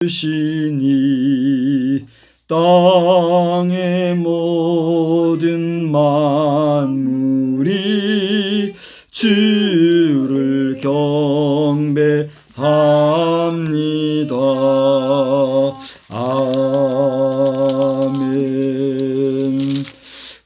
주시니 땅의 모든 만물이 주를 경배합니다. 아멘.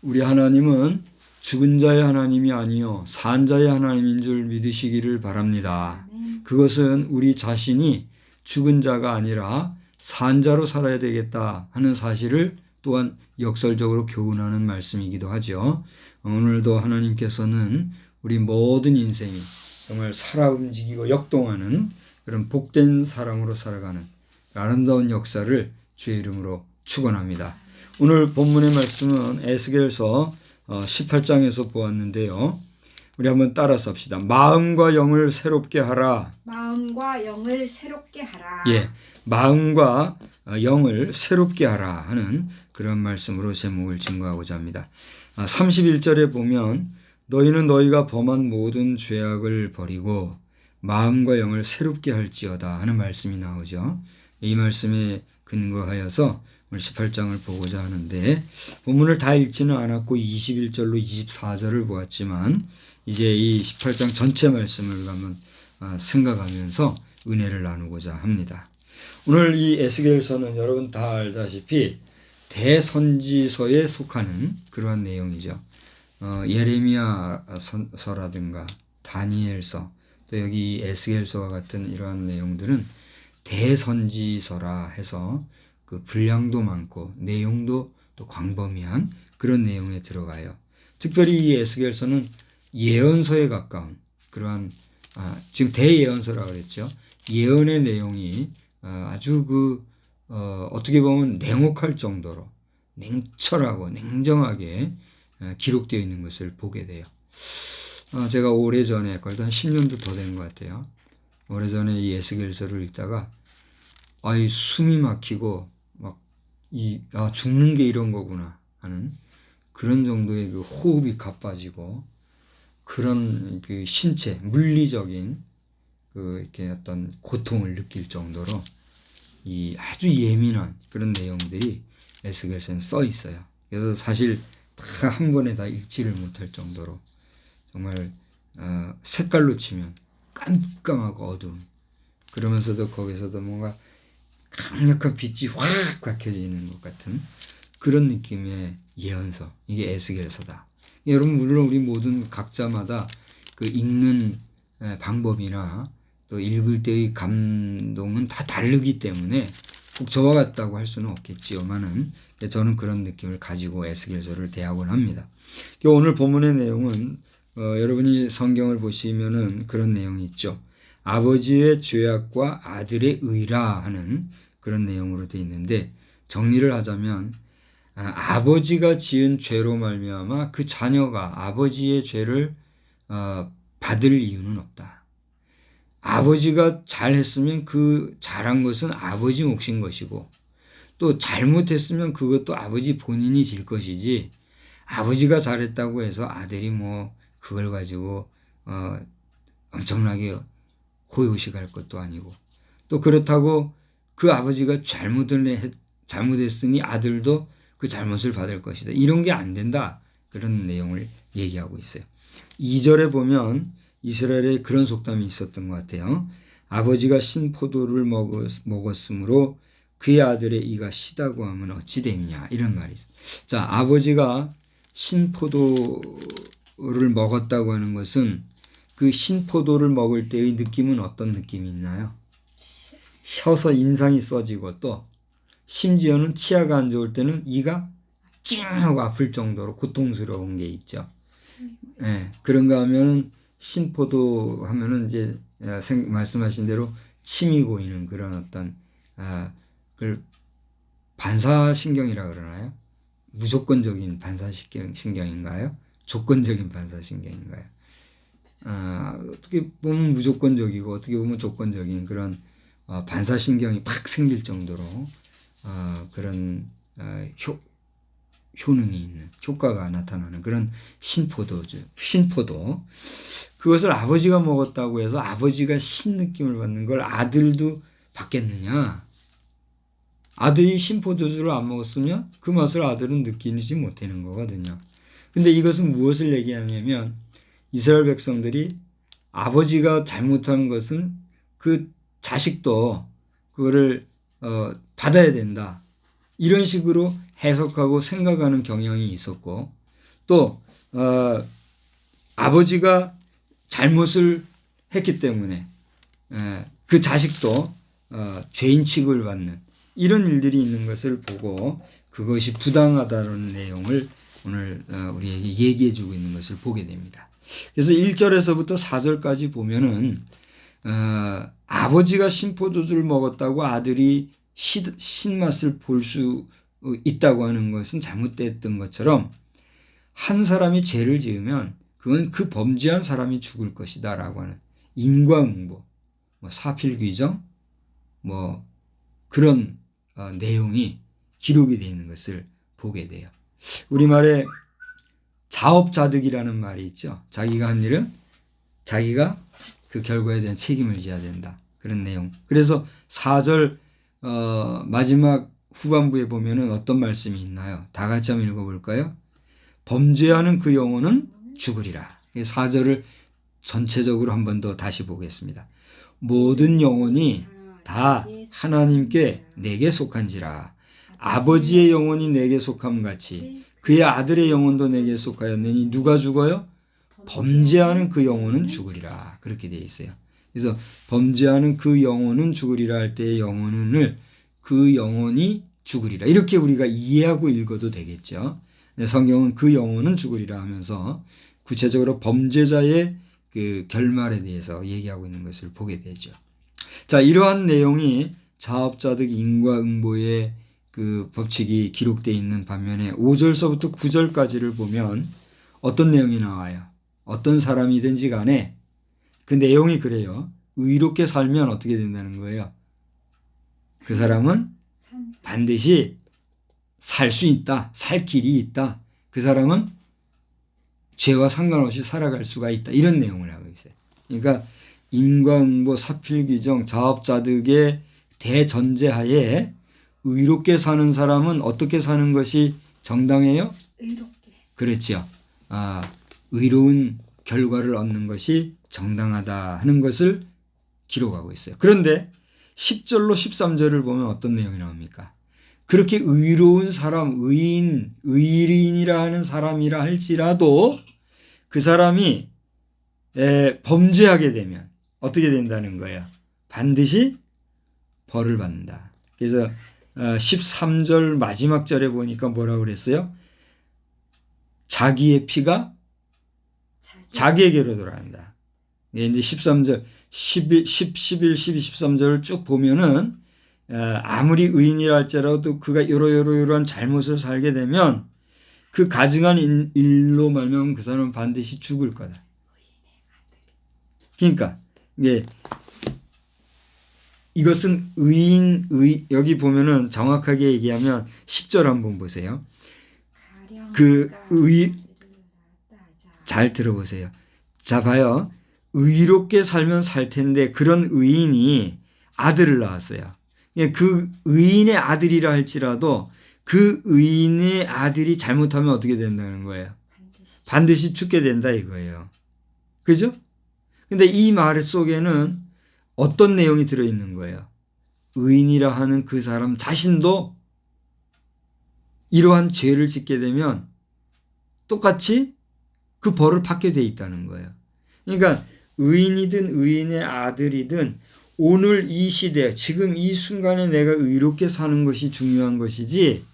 우리 하나님은 죽은 자의 하나님이 아니요 산 자의 하나님인 줄 믿으시기를 바랍니다. 그것은 우리 자신이 죽은 자가 아니라 산 자로 살아야 되겠다 하는 사실을 또한 역설적으로 교훈하는 말씀이기도 하죠. 오늘도 하나님께서는 우리 모든 인생이 정말 살아 움직이고 역동하는 그런 복된 사람으로 살아가는 아름다운 역사를 주의 이름으로 축원합니다. 오늘 본문의 말씀은 에스겔서 18장에서 보았는데요. 우리 한번 따라서 합시다. 마음과 영을 새롭게 하라. 마음과 영을 새롭게 하라. 예, 마음과 영을 새롭게 하라 하는 그런 말씀으로 제목을 증거하고자 합니다. 31절에 보면 너희는 너희가 범한 모든 죄악을 버리고 마음과 영을 새롭게 할지어다 하는 말씀이 나오죠. 이 말씀에 근거하여서 오늘 18장을 보고자 하는데 본문을 다 읽지는 않았고 21절로 24절을 보았지만 이제 이 18장 전체 말씀을 한번 생각하면서 은혜를 나누고자 합니다. 오늘 이 에스겔서는 여러분 다 알다시피 대선지서에 속하는 그러한 내용이죠. 예레미야서라든가 다니엘서 또 여기 에스겔서와 같은 이러한 내용들은 대선지서라 해서 그 분량도 많고 내용도 또 광범위한 그런 내용에 들어가요. 특별히 이 에스겔서는 예언서에 가까운 그러한 지금 대예언서라고 그랬죠. 예언의 내용이 아주 어떻게 보면 냉혹할 정도로 냉철하고 냉정하게 기록되어 있는 것을 보게 돼요. 제가 오래전에 거의 한 10년도 더 된 것 같아요. 오래전에 이 에스겔서를 읽다가 숨이 막히고 죽는 게 이런 거구나 하는 그런 정도의 그 호흡이 가빠지고 그런 그 신체 물리적인 이렇게 어떤 고통을 느낄 정도로 이 아주 예민한 그런 내용들이 에스겔서에 써 있어요. 그래서 사실 다 한 번에 다 읽지를 못할 정도로 정말 색깔로 치면 깜깜하고 어두운 그러면서도 거기서도 뭔가 강력한 빛이 확 밝혀지는 것 같은 그런 느낌의 예언서, 이게 에스겔서다. 여러분 물론 우리 모든 각자마다 그 읽는 방법이나 또 읽을 때의 감동은 다 다르기 때문에 꼭 저와 같다고 할 수는 없겠지요만은 저는 그런 느낌을 가지고 에스겔서를 대하곤 합니다. 오늘 본문의 내용은 여러분이 성경을 보시면은 그런 내용이 있죠. 아버지의 죄악과 아들의 의라 하는 그런 내용으로 되어 있는데 정리를 하자면 아버지가 지은 죄로 말미암아 그 자녀가 아버지의 죄를 받을 이유는 없다. 아버지가 잘했으면 그 잘한 것은 아버지 몫인 것이고 또 잘못했으면 그것도 아버지 본인이 질 것이지 아버지가 잘했다고 해서 아들이 그걸 가지고 엄청나게 호의호식할 것도 아니고 또 그렇다고 그 아버지가 잘못했으니 아들도 그 잘못을 받을 것이다. 이런 게 안 된다. 그런 내용을 얘기하고 있어요. 2절에 보면 이스라엘에 그런 속담이 있었던 것 같아요. 아버지가 신포도를 먹었으므로 그의 아들의 이가 시다고 하면 어찌 됨이냐 이런 말이 있어요. 자, 아버지가 신포도를 먹었다고 하는 것은 그 신포도를 먹을 때의 느낌은 어떤 느낌이 있나요? 혀서 인상이 써지고 또 심지어는 치아가 안 좋을 때는 이가 찡하고 아플 정도로 고통스러운 게 있죠. 네, 그런가 하면은 신포도 하면은 이제 말씀하신 대로 침이 고이는 그런 어떤 그걸 반사신경이라 그러나요? 무조건적인 반사신경인가요? 조건적인 반사신경인가요? 어떻게 보면 무조건적이고 어떻게 보면 조건적인 그런 반사신경이 팍 생길 정도로 그런 효능이 있는 효과가 나타나는 그런 신포도죠. 신포도. 그것을 아버지가 먹었다고 해서 아버지가 신 느낌을 받는 걸 아들도 받겠느냐? 아들이 신포도주를 안 먹었으면 그 맛을 아들은 느끼지 못하는 거거든요. 근데 이것은 무엇을 얘기하냐면 이스라엘 백성들이 아버지가 잘못한 것은 그 자식도 그거를 받아야 된다. 이런 식으로 해석하고 생각하는 경향이 있었고 또 아버지가 잘못을 했기 때문에 그 자식도 죄인 취급을 받는 이런 일들이 있는 것을 보고 그것이 부당하다는 내용을 오늘 우리에게 얘기해 주고 있는 것을 보게 됩니다. 그래서 1절에서부터 4절까지 보면은 아버지가 신포도주를 먹었다고 아들이 신맛을 볼 수 있다고 하는 것은 잘못됐던 것처럼 한 사람이 죄를 지으면 그건 그 범죄한 사람이 죽을 것이다 라고 하는 인과응보, 사필귀정 그런 내용이 기록이 되어 있는 것을 보게 돼요. 우리말에 자업자득이라는 말이 있죠. 자기가 한 일은 자기가 그 결과에 대한 책임을 져야 된다. 그런 내용. 그래서 4절 마지막 후반부에 보면은 어떤 말씀이 있나요? 다 같이 한번 읽어볼까요? 범죄하는 그 영혼은 죽으리라. 4절을 전체적으로 한 번 더 다시 보겠습니다. 모든 영혼이 다 하나님께 내게 속한지라. 아버지의 영혼이 내게 속함 같이 그의 아들의 영혼도 내게 속하였느니 누가 죽어요? 범죄하는 그 영혼은 죽으리라. 그렇게 되어 있어요. 그래서 범죄하는 그 영혼은 죽으리라 할 때의 영혼을 그 영혼이 죽으리라. 이렇게 우리가 이해하고 읽어도 되겠죠. 성경은 그 영혼은 죽으리라 하면서 구체적으로 범죄자의 그 결말에 대해서 얘기하고 있는 것을 보게 되죠. 자, 이러한 내용이 자업자득 인과응보의 그 법칙이 기록되어 있는 반면에 5절서부터 9절까지를 보면 어떤 내용이 나와요? 어떤 사람이든지 간에 그 내용이 그래요. 의롭게 살면 어떻게 된다는 거예요? 그 사람은 반드시 살 수 있다. 살 길이 있다. 그 사람은 죄와 상관없이 살아갈 수가 있다. 이런 내용을 하고 있어요. 그러니까 인과응보, 사필규정, 자업자득의 대전제하에 의롭게 사는 사람은 어떻게 사는 것이 정당해요? 의롭게. 그렇죠. 의로운 결과를 얻는 것이 정당하다 하는 것을 기록하고 있어요. 그런데 10절로 13절을 보면 어떤 내용이 나옵니까? 그렇게 의로운 사람, 의인이라 하는 사람이라 할지라도 그 사람이 범죄하게 되면 어떻게 된다는 거예요? 반드시 벌을 받는다. 그래서 13절 마지막 절에 보니까 뭐라고 그랬어요? 자기의 피가 자기에게로 돌아간다. 이제 13절, 11, 12, 13절을 쭉 보면은 아무리 의인이라 할지라도 그가 이러한 잘못을 살게 되면 그 가증한 일로 말미암아 그 사람은 반드시 죽을 거다. 그러니까 이것은 여기 보면은 정확하게 얘기하면 10절 한번 보세요. 잘 들어보세요. 자, 봐요. 의롭게 살면 살 텐데 그런 의인이 아들을 낳았어요. 그 의인의 아들이라 할지라도 그 의인의 아들이 잘못하면 어떻게 된다는 거예요? 반드시 죽게 된다 이거예요. 그죠? 근데 이 말 속에는 어떤 내용이 들어있는 거예요? 의인이라 하는 그 사람 자신도 이러한 죄를 짓게 되면 똑같이 그 벌을 받게 돼 있다는 거예요. 그러니까 의인이든 의인의 아들이든 오늘 이 시대, 지금 이 순간에 내가 의롭게 사는 것이 중요한 것이지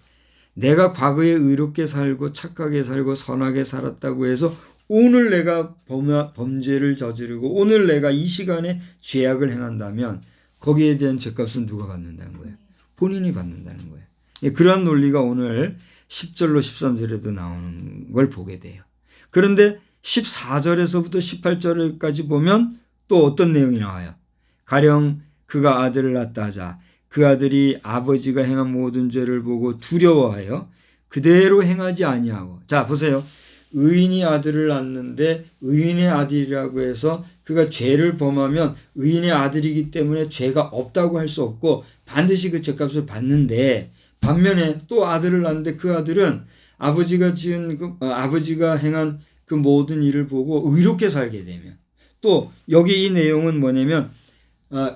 내가 과거에 의롭게 살고 착하게 살고 선하게 살았다고 해서 오늘 내가 범죄를 저지르고 오늘 내가 이 시간에 죄악을 행한다면 거기에 대한 죄값은 누가 받는다는 거예요? 본인이 받는다는 거예요. 그러한 논리가 오늘 10절로 13절에도 나오는 걸 보게 돼요. 그런데 14절에서부터 18절까지 보면 또 어떤 내용이 나와요? 가령 그가 아들을 낳다 하자 그 아들이 아버지가 행한 모든 죄를 보고 두려워하여 그대로 행하지 아니하고 자 보세요. 의인이 아들을 낳는데 의인의 아들이라고 해서 그가 죄를 범하면 의인의 아들이기 때문에 죄가 없다고 할 수 없고 반드시 그 죄값을 받는데, 반면에 또 아들을 낳는데 그 아들은 아버지가 아버지가 행한 그 모든 일을 보고 의롭게 살게 되면, 또 여기 이 내용은 뭐냐면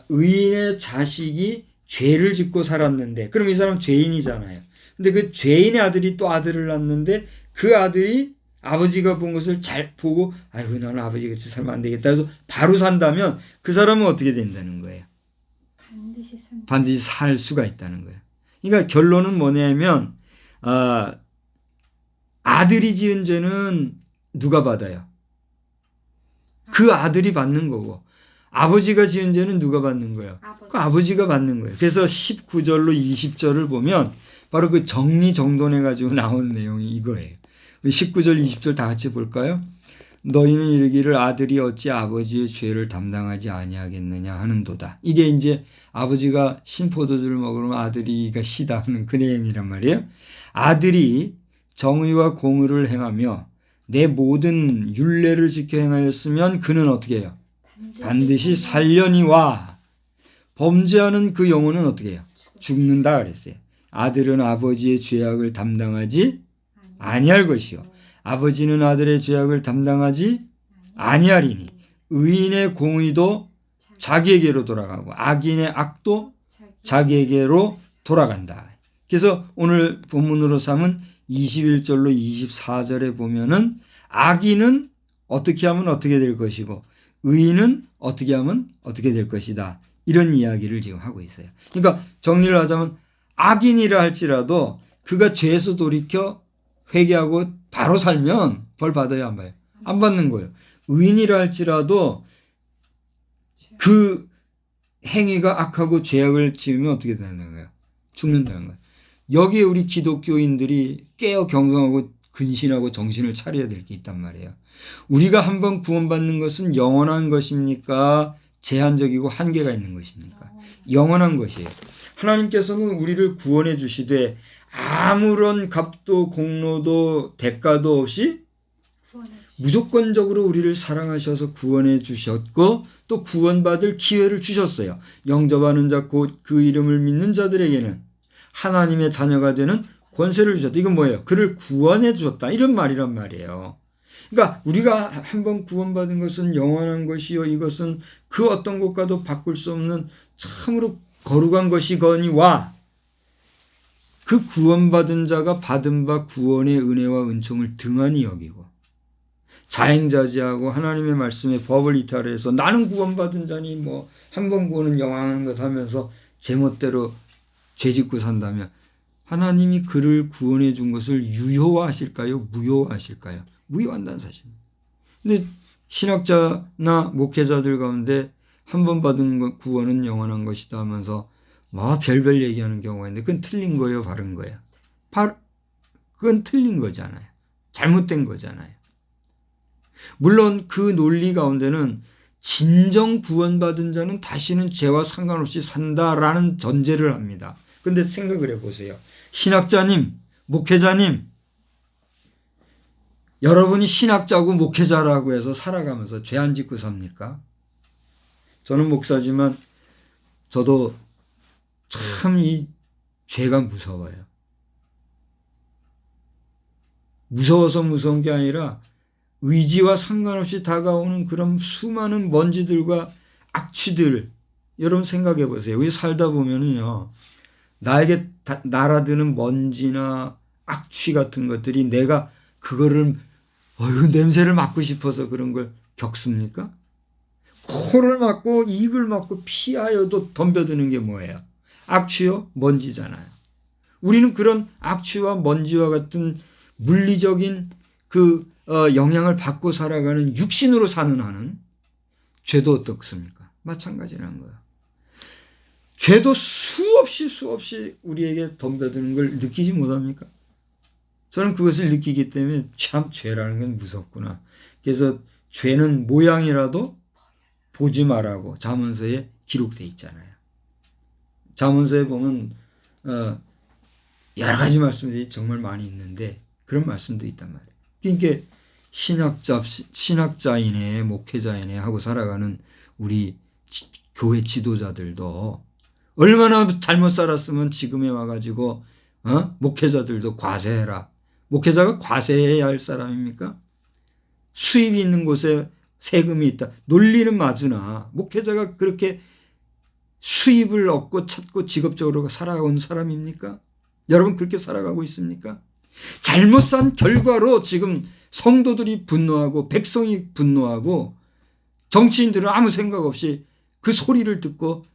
의인의 자식이 죄를 짓고 살았는데, 그럼 이 사람 죄인이잖아요. 근데 그 죄인의 아들이 또 아들을 낳는데 그 아들이 아버지가 본 것을 잘 보고 아이고 나는 아버지 같이 살면 안 되겠다 해서 바로 산다면 그 사람은 어떻게 된다는 거예요? 반드시 살 수가 있다는 거예요. 그러니까 결론은 뭐냐면 아들이 지은 죄는 누가 받아요? 그 아들이 받는 거고, 아버지가 지은 죄는 누가 받는 거예요? 그 아버지가 받는 거예요. 그래서 19절로 20절을 보면 바로 그 정리정돈해 가지고 나온 내용이 이거예요. 19절 20절 다 같이 볼까요? 너희는 이르기를 아들이 어찌 아버지의 죄를 담당하지 아니하겠느냐 하는도다. 이게 이제 아버지가 신포도주를 먹으면 아들이가 시다 하는 그 내용이란 말이에요. 아들이 정의와 공의를 행하며 내 모든 율례를 지켜 행하였으면 그는 어떻게 해요? 반드시 살려니와 범죄하는 그 영혼은 어떻게 해요? 죽는다 그랬어요. 아들은 아버지의 죄악을 담당하지 아니할 것이요 아버지는 아들의 죄악을 담당하지 아니하리니 의인의 공의도 자기에게로 돌아가고 악인의 악도 자기에게로 돌아간다. 그래서 오늘 본문으로 삼은 21절로 24절에 보면은 악인은 어떻게 하면 어떻게 될 것이고 의인은 어떻게 하면 어떻게 될 것이다. 이런 이야기를 지금 하고 있어요. 그러니까 정리를 하자면 악인이라 할지라도 그가 죄에서 돌이켜 회개하고 바로 살면 벌 받아야 안 받아요? 안 받는 거예요. 의인이라 할지라도 그 행위가 악하고 죄악을 지으면 어떻게 되는 거예요? 죽는다는 거예요. 여기에 우리 기독교인들이 깨어 경성하고 근신하고 정신을 차려야 될 게 있단 말이에요. 우리가 한번 구원받는 것은 영원한 것입니까? 제한적이고 한계가 있는 것입니까? 영원한 것이에요. 하나님께서는 우리를 구원해 주시되 아무런 값도 공로도 대가도 없이 무조건적으로 우리를 사랑하셔서 구원해 주셨고 또 구원받을 기회를 주셨어요. 영접하는 자 곧 그 이름을 믿는 자들에게는 하나님의 자녀가 되는 권세를 주셨다. 이건 뭐예요? 그를 구원해 주셨다. 이런 말이란 말이에요. 그러니까 우리가 한번 구원받은 것은 영원한 것이요 이것은 그 어떤 것과도 바꿀 수 없는 참으로 거룩한 것이거니와 그 구원받은 자가 받은 바 구원의 은혜와 은총을 등한히 여기고 자행자지하고 하나님의 말씀에 법을 이탈해서 나는 구원받은 자니 뭐 한 번 구원은 영원한 것 하면서 제멋대로 죄짓고 산다면 하나님이 그를 구원해 준 것을 유효화하실까요? 무효화하실까요? 무효한다는 사실입니다. 근데 신학자나 목회자들 가운데 한 번 받은 구원은 영원한 것이다 하면서 뭐 별별 얘기하는 경우가 있는데 그건 틀린 거예요? 바른 거예요? 그건 틀린 거잖아요. 잘못된 거잖아요. 물론 그 논리 가운데는 진정 구원받은 자는 다시는 죄와 상관없이 산다라는 전제를 합니다. 그런데 생각을 해보세요. 신학자님, 목회자님, 여러분이 신학자고 목회자라고 해서 살아가면서 죄 안 짓고 삽니까? 저는 목사지만 저도 참 이 죄가 무서워요. 무서워서 무서운 게 아니라 의지와 상관없이 다가오는 그런 수많은 먼지들과 악취들, 여러분 생각해 보세요. 우리 살다 보면은요, 나에게 날아드는 먼지나 악취 같은 것들이 내가 그거를 냄새를 맡고 싶어서 그런 걸 겪습니까? 코를 막고 입을 막고 피하여도 덤벼드는 게 뭐예요? 악취요? 먼지잖아요. 우리는 그런 악취와 먼지와 같은 물리적인 그 영향을 받고 살아가는 육신으로 사는 한은 죄도 어떻습니까? 마찬가지라는 거예요. 죄도 수없이 우리에게 덤벼드는 걸 느끼지 못합니까? 저는 그것을 느끼기 때문에 참 죄라는 건 무섭구나. 그래서 죄는 모양이라도 보지 말라고 잠언서에 기록되어 있잖아요. 잠언서에 보면 여러 가지 말씀들이 정말 많이 있는데 그런 말씀도 있단 말이에요. 그러니까 신학자이네 목회자이네 하고 살아가는 우리 교회 지도자들도 얼마나 잘못 살았으면 지금에 와가지고 목회자들도 과세해라. 목회자가 과세해야 할 사람입니까? 수입이 있는 곳에 세금이 있다. 논리는 맞으나 목회자가 그렇게 수입을 얻고 찾고 직업적으로 살아온 사람입니까? 여러분 그렇게 살아가고 있습니까? 잘못 산 결과로 지금 성도들이 분노하고 백성이 분노하고 정치인들은 아무 생각 없이 그 소리를 듣고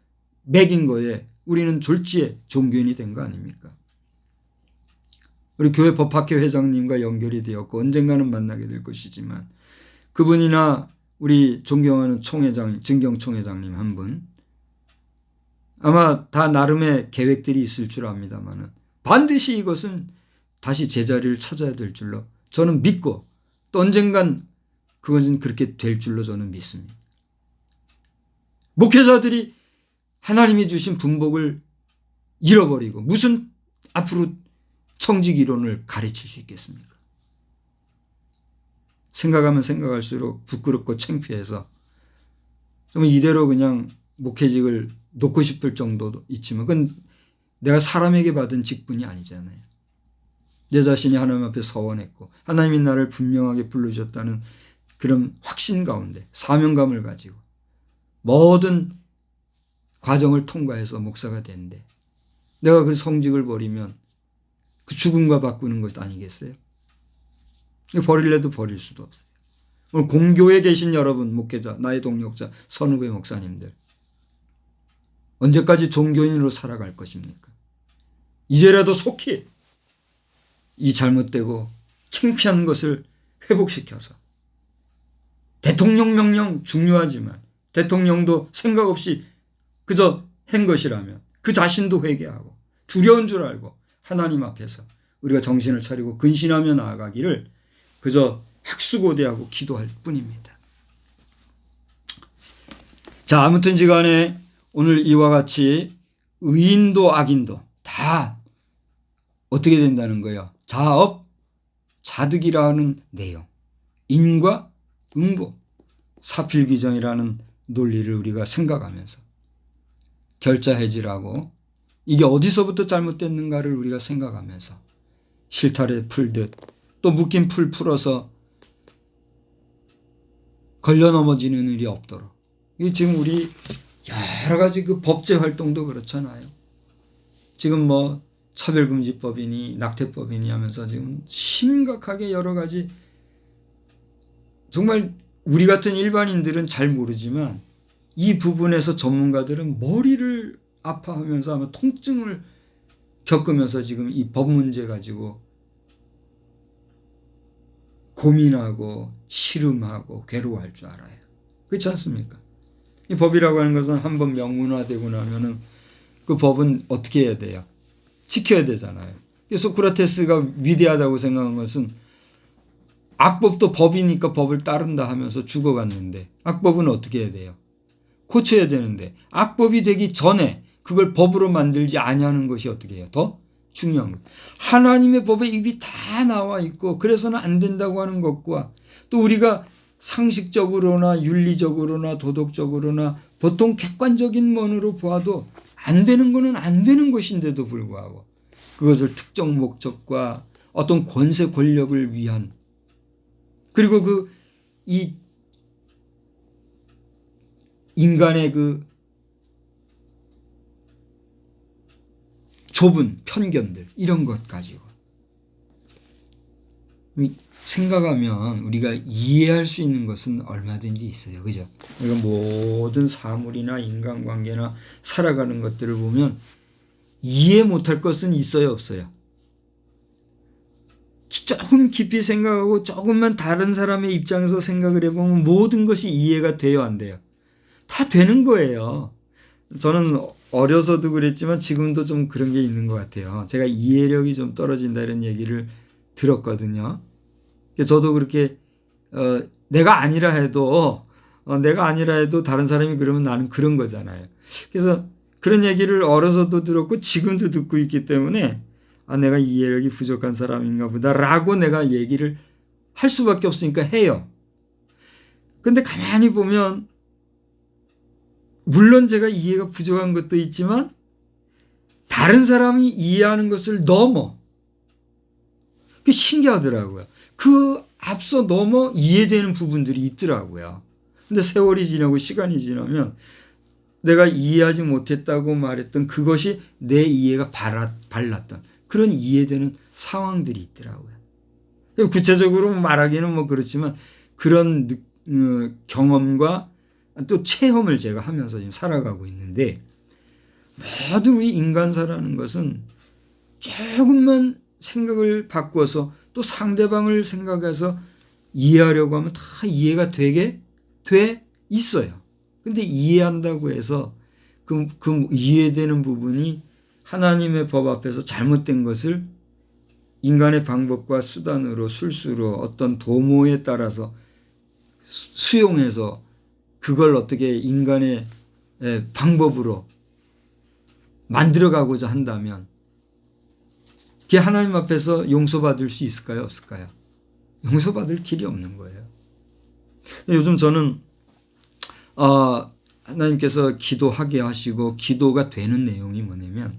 매긴 거에 우리는 졸지에 종교인이 된 거 아닙니까? 우리 교회 법학회 회장님과 연결이 되었고 언젠가는 만나게 될 것이지만 그분이나 우리 존경하는 총회장, 진경 총회장님 한 분 아마 다 나름의 계획들이 있을 줄 압니다만 반드시 이것은 다시 제자리를 찾아야 될 줄로 저는 믿고 또 언젠간 그것은 그렇게 될 줄로 저는 믿습니다. 목회자들이 하나님이 주신 분복을 잃어버리고 무슨 앞으로 청직 이론을 가르칠 수 있겠습니까? 생각하면 생각할수록 부끄럽고 창피해서 좀 이대로 그냥 목회직을 놓고 싶을 정도도 있지만 그건 내가 사람에게 받은 직분이 아니잖아요. 내 자신이 하나님 앞에 서원했고 하나님이 나를 분명하게 불러주셨다는 그런 확신 가운데 사명감을 가지고 모든 과정을 통과해서 목사가 된데 내가 그 성직을 버리면 그 죽음과 바꾸는 것 아니겠어요? 버릴래도 버릴 수도 없어요. 오늘 공교에 계신 여러분 목회자, 나의 동역자, 선후배 목사님들 언제까지 종교인으로 살아갈 것입니까? 이제라도 속히 이 잘못되고 창피한 것을 회복시켜서 대통령 명령 중요하지만 대통령도 생각 없이 그저 한 것이라면 그 자신도 회개하고 두려운 줄 알고 하나님 앞에서 우리가 정신을 차리고 근신하며 나아가기를 그저 학수고대하고 기도할 뿐입니다. 자, 아무튼지 간에 오늘 이와 같이 의인도 악인도 다 어떻게 된다는 거예요? 자업, 자득이라는 내용, 인과 응보, 사필귀정이라는 논리를 우리가 생각하면서 결자해지라고 이게 어디서부터 잘못됐는가를 우리가 생각하면서 실타래 풀듯 또 묶인 풀 풀어서 걸려 넘어지는 일이 없도록 이 지금 우리 여러 가지 그 법제 활동도 그렇잖아요. 지금 뭐 차별금지법이니 낙태법이니 하면서 지금 심각하게 여러 가지 정말 우리 같은 일반인들은 잘 모르지만 이 부분에서 전문가들은 머리를 아파하면서 아마 통증을 겪으면서 지금 이 법 문제 가지고 고민하고 씨름하고 괴로워할 줄 알아요. 그렇지 않습니까? 이 법이라고 하는 것은 한번 명문화되고 나면은 그 법은 어떻게 해야 돼요? 지켜야 되잖아요. 소크라테스가 위대하다고 생각한 것은 악법도 법이니까 법을 따른다 하면서 죽어갔는데 악법은 어떻게 해야 돼요? 고쳐야 되는데 악법이 되기 전에 그걸 법으로 만들지 아니하는 것이 어떻게 해요? 더 중요한 것. 하나님의 법에 이미 다 나와 있고 그래서는 안 된다고 하는 것과 또 우리가 상식적으로나 윤리적으로나 도덕적으로나 보통 객관적인 면으로 보아도 안 되는 거는 안 되는 것인데도 불구하고 그것을 특정 목적과 어떤 권세 권력을 위한 그리고 이 인간의 그 좁은 편견들 이런 것 가지고 생각하면 우리가 이해할 수 있는 것은 얼마든지 있어요. 그죠? 그러니까 모든 사물이나 인간관계나 살아가는 것들을 보면 이해 못할 것은 있어요, 없어요? 조금 깊이 생각하고 조금만 다른 사람의 입장에서 생각을 해보면 모든 것이 이해가 돼요, 안 돼요? 다 되는 거예요. 저는 어려서도 그랬지만 지금도 좀 그런 게 있는 것 같아요. 제가 이해력이 좀 떨어진다 이런 얘기를 들었거든요. 저도 그렇게 내가 아니라 해도 다른 사람이 그러면 나는 그런 거잖아요. 그래서 그런 얘기를 어려서도 들었고 지금도 듣고 있기 때문에 내가 이해력이 부족한 사람인가 보다라고 내가 얘기를 할 수밖에 없으니까 해요. 근데 가만히 보면 물론 제가 이해가 부족한 것도 있지만 다른 사람이 이해하는 것을 넘어. 그게 신기하더라고요. 그 앞서 넘어 이해되는 부분들이 있더라고요. 근데 세월이 지나고 시간이 지나면 내가 이해하지 못했다고 말했던 그것이 내 이해가 발랐던 그런 이해되는 상황들이 있더라고요. 구체적으로 말하기는 뭐 그렇지만 그런 경험과 또 체험을 제가 하면서 지금 살아가고 있는데 모든 우리 인간사라는 것은 조금만 생각을 바꿔서 또 상대방을 생각해서 이해하려고 하면 다 이해가 돼 있어요. 근데 이해한다고 해서 그 이해되는 부분이 하나님의 법 앞에서 잘못된 것을 인간의 방법과 수단으로 술수로 어떤 도모에 따라서 수용해서 그걸 어떻게 인간의 방법으로 만들어가고자 한다면 그게 하나님 앞에서 용서받을 수 있을까요? 없을까요? 용서받을 길이 없는 거예요. 요즘 저는 하나님께서 기도하게 하시고 기도가 되는 내용이 뭐냐면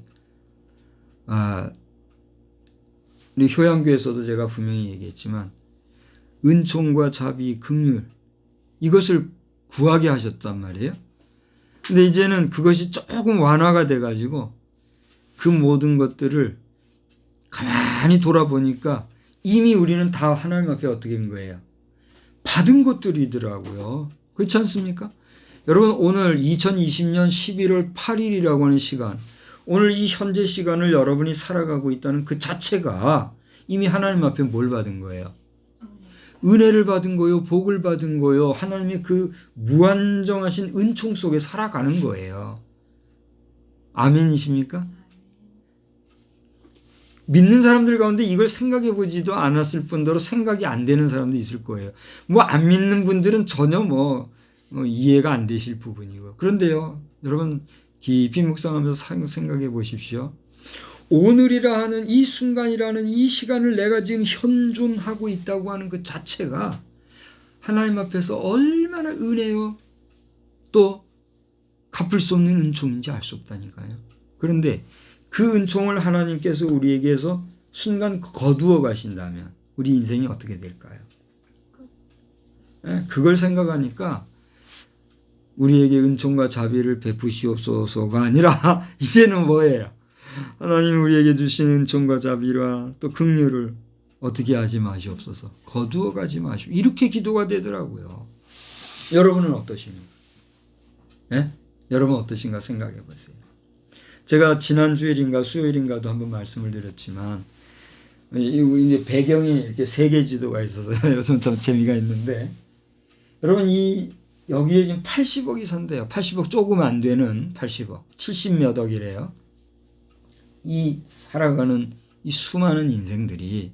우리 효양교에서도 제가 분명히 얘기했지만 은총과 자비, 긍휼 이것을 구하게 하셨단 말이에요. 근데 이제는 그것이 조금 완화가 돼가지고 그 모든 것들을 가만히 돌아보니까 이미 우리는 다 하나님 앞에 어떻게 된 거예요? 받은 것들이더라고요. 그렇지 않습니까? 여러분 오늘 2020년 11월 8일이라고 하는 시간, 오늘 이 현재 시간을 여러분이 살아가고 있다는 그 자체가 이미 하나님 앞에 뭘 받은 거예요? 은혜를 받은 거요, 복을 받은 거요, 하나님의 그 무한정하신 은총 속에 살아가는 거예요. 아멘이십니까? 믿는 사람들 가운데 이걸 생각해 보지도 않았을 뿐더러 생각이 안 되는 사람도 있을 거예요. 뭐 안 믿는 분들은 전혀 이해가 안 되실 부분이고. 그런데요, 여러분 깊이 묵상하면서 생각해 보십시오. 오늘이라 하는 이 순간이라는 이 시간을 내가 지금 현존하고 있다고 하는 그 자체가 하나님 앞에서 얼마나 은혜요 또 갚을 수 없는 은총인지 알 수 없다니까요. 그런데 그 은총을 하나님께서 우리에게서 순간 거두어 가신다면 우리 인생이 어떻게 될까요? 그걸 생각하니까 우리에게 은총과 자비를 베푸시옵소서가 아니라 이제는 뭐예요? 하나님 우리에게 주신 은총과 자비와 또 긍휼을 어떻게 하지 마시옵소서. 거두어 가지 마시오. 이렇게 기도가 되더라고요. 여러분은 어떠십니까? 여러분 어떠신가 생각해 보세요. 제가 지난 주일인가 수요일인가도 한번 말씀을 드렸지만 이제 배경이 이렇게 세계 지도가 있어서 요즘 좀 재미가 있는데 여러분 여기에 지금 80억이 산대요. 80억 조금 안 되는 80억, 70몇 억이래요. 이 살아가는 이 수많은 인생들이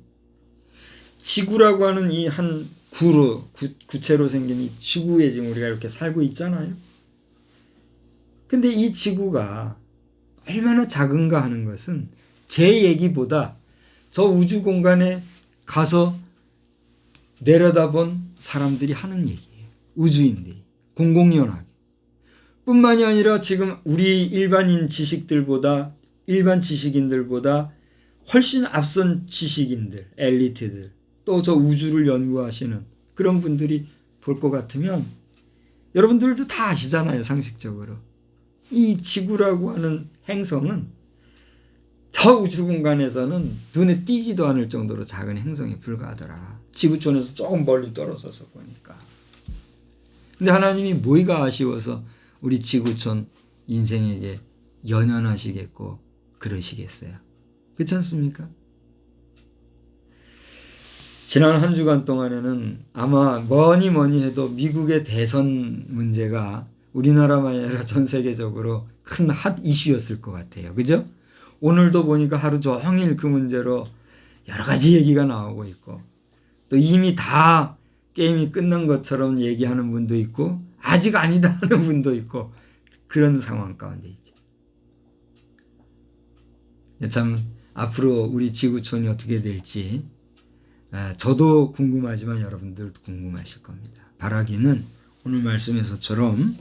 지구라고 하는 이 한 구체로 생긴 이 지구에 지금 우리가 이렇게 살고 있잖아요. 근데 이 지구가 얼마나 작은가 하는 것은 제 얘기보다 저 우주 공간에 가서 내려다본 사람들이 하는 얘기예요. 우주인들이 공공연하게. 뿐만이 아니라 지금 우리 일반 지식인들보다 훨씬 앞선 지식인들, 엘리트들, 또 저 우주를 연구하시는 그런 분들이 볼 것 같으면 여러분들도 다 아시잖아요. 상식적으로. 이 지구라고 하는 행성은 저 우주 공간에서는 눈에 띄지도 않을 정도로 작은 행성에 불과하더라. 지구촌에서 조금 멀리 떨어져서 보니까. 근데 하나님이 뭐가 아쉬워서 우리 지구촌 인생에게 연연하시겠고 그러시겠어요. 그렇지 않습니까? 지난 한 주간 동안에는 아마 뭐니 해도 미국의 대선 문제가 우리나라만이 아니라 전 세계적으로 큰 핫 이슈였을 것 같아요. 그죠? 오늘도 보니까 하루 종일 그 문제로 여러 가지 얘기가 나오고 있고 또 이미 다 게임이 끝난 것처럼 얘기하는 분도 있고 아직 아니다 하는 분도 있고 그런 상황 가운데 있죠. 참 앞으로 우리 지구촌이 어떻게 될지 저도 궁금하지만 여러분들도 궁금하실 겁니다. 바라기는 오늘 말씀에서처럼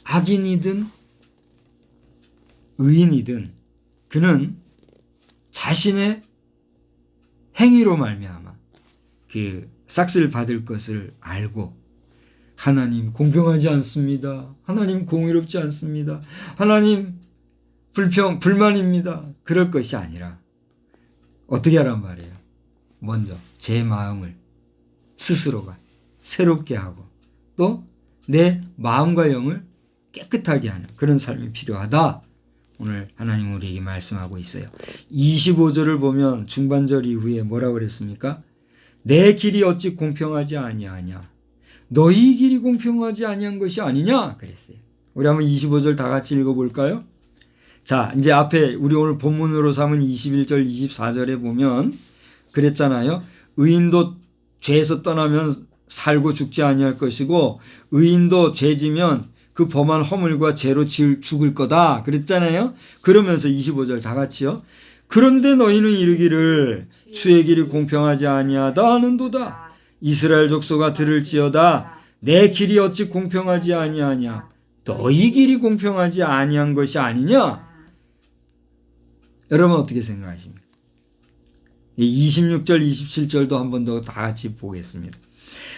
악인이든 의인이든 그는 자신의 행위로 말미암아 그 싹쓸 받을 것을 알고 하나님 공평하지 않습니다. 하나님 공의롭지 않습니다. 하나님 불만입니다. 그럴 것이 아니라 어떻게 하란 말이에요? 먼저 제 마음을 스스로가 새롭게 하고 또 내 마음과 영을 깨끗하게 하는 그런 삶이 필요하다. 오늘 하나님 우리에게 말씀하고 있어요. 25절을 보면 중반절 이후에 뭐라고 그랬습니까? 내 길이 어찌 공평하지 아니하냐? 너희 길이 공평하지 아니한 것이 아니냐? 그랬어요. 우리 한번 25절 다 같이 읽어볼까요? 자, 이제 앞에 우리 오늘 본문으로 삼은 21절, 24절에 보면 그랬잖아요. 의인도 죄에서 떠나면 살고 죽지 아니할 것이고 의인도 죄지면 그 범한 허물과 죄로 죽을 거다. 그랬잖아요. 그러면서 25절 다 같이요. 그런데 너희는 이르기를 주의 길이 공평하지 아니하다 하는도다. 이스라엘 족속아 들을지어다. 내 길이 어찌 공평하지 아니하냐. 너희 길이 공평하지 아니한 것이 아니냐. 여러분 어떻게 생각하십니까? 26절 27절도 한 번 더 다 같이 보겠습니다.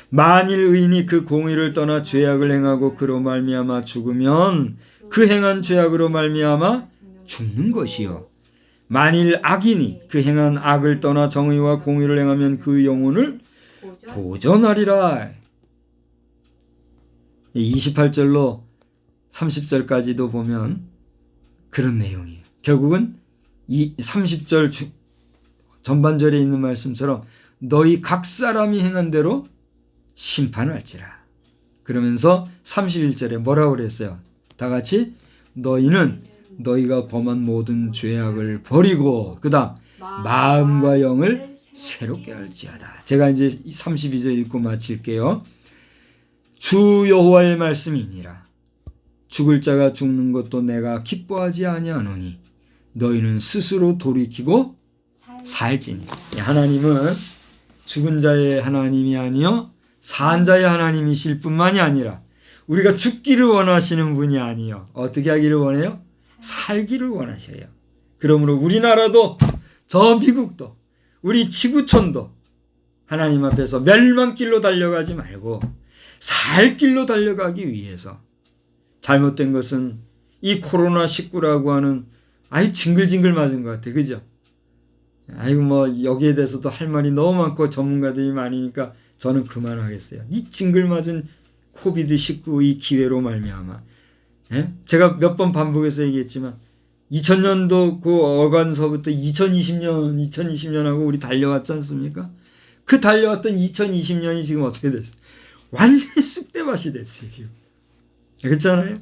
만일 의인이 그 공의를 떠나 죄악을 행하고 그로 말미암아 죽으면 그 행한 죄악으로 말미암아 죽는 것이요. 만일 악인이 그 행한 악을 떠나 정의와 공의를 행하면 그 영혼을 보전하리라. 28절로 30절까지도 보면 그런 내용이에요. 결국은 이 30절 전반절에 있는 말씀처럼 너희 각 사람이 행한 대로 심판할지라. 그러면서 31절에 뭐라고 그랬어요? 다 같이 너희는 너희가 범한 모든 죄악을 버리고 그 다음 마음과 영을 새롭게 할지어다. 제가 이제 32절 읽고 마칠게요. 주 여호와의 말씀이니라. 죽을 자가 죽는 것도 내가 기뻐하지 아니하노니 너희는 스스로 돌이키고 살지니. 하나님은 죽은 자의 하나님이 아니요 산 자의 하나님이실 뿐만이 아니라 우리가 죽기를 원하시는 분이 아니요 어떻게 하기를 원해요? 살기를 원하셔요. 그러므로 우리나라도 저 미국도 우리 지구촌도 하나님 앞에서 멸망길로 달려가지 말고 살 길로 달려가기 위해서 잘못된 것은 이 코로나19라고 하는 아이 징글징글 맞은 것 같아. 그죠? 아이고 뭐 여기에 대해서도 할 말이 너무 많고 전문가들이 많으니까 저는 그만하겠어요. 이 징글맞은 코비드19 이 기회로 말미암아 제가 몇 번 반복해서 얘기했지만 2000년도 그 어간서부터 2020년하고 우리 달려왔지 않습니까? 그 달려왔던 2020년이 지금 어떻게 됐어요? 완전히 쑥대밭이 됐어요. 지금. 그렇잖아요?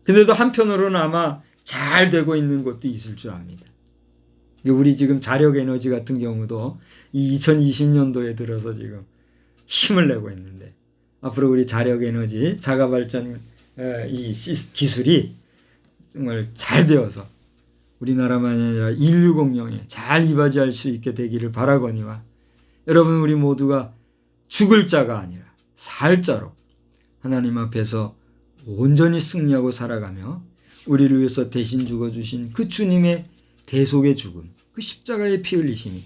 근데도 한편으로는 아마 잘 되고 있는 것도 있을 줄 압니다. 우리 지금 자력 에너지 같은 경우도 이 2020년도에 들어서 지금 힘을 내고 있는데 앞으로 우리 자력 에너지 자가 발전 이 기술이 정말 잘 되어서 우리나라만이 아니라 인류 공룡에 잘 이바지할 수 있게 되기를 바라거니와 여러분 우리 모두가 죽을 자가 아니라 살 자로 하나님 앞에서 온전히 승리하고 살아가며 우리를 위해서 대신 죽어주신 그 주님의 대속의 죽음, 그 십자가의 피 흘리심이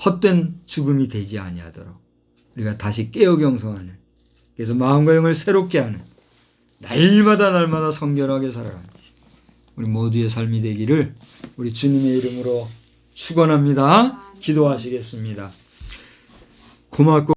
헛된 죽음이 되지 아니하도록 우리가 다시 깨어 경성하는, 그래서 마음과 영을 새롭게 하는 날마다 성결하게 살아가는 우리 모두의 삶이 되기를 우리 주님의 이름으로 축원합니다. 기도하시겠습니다. 고맙고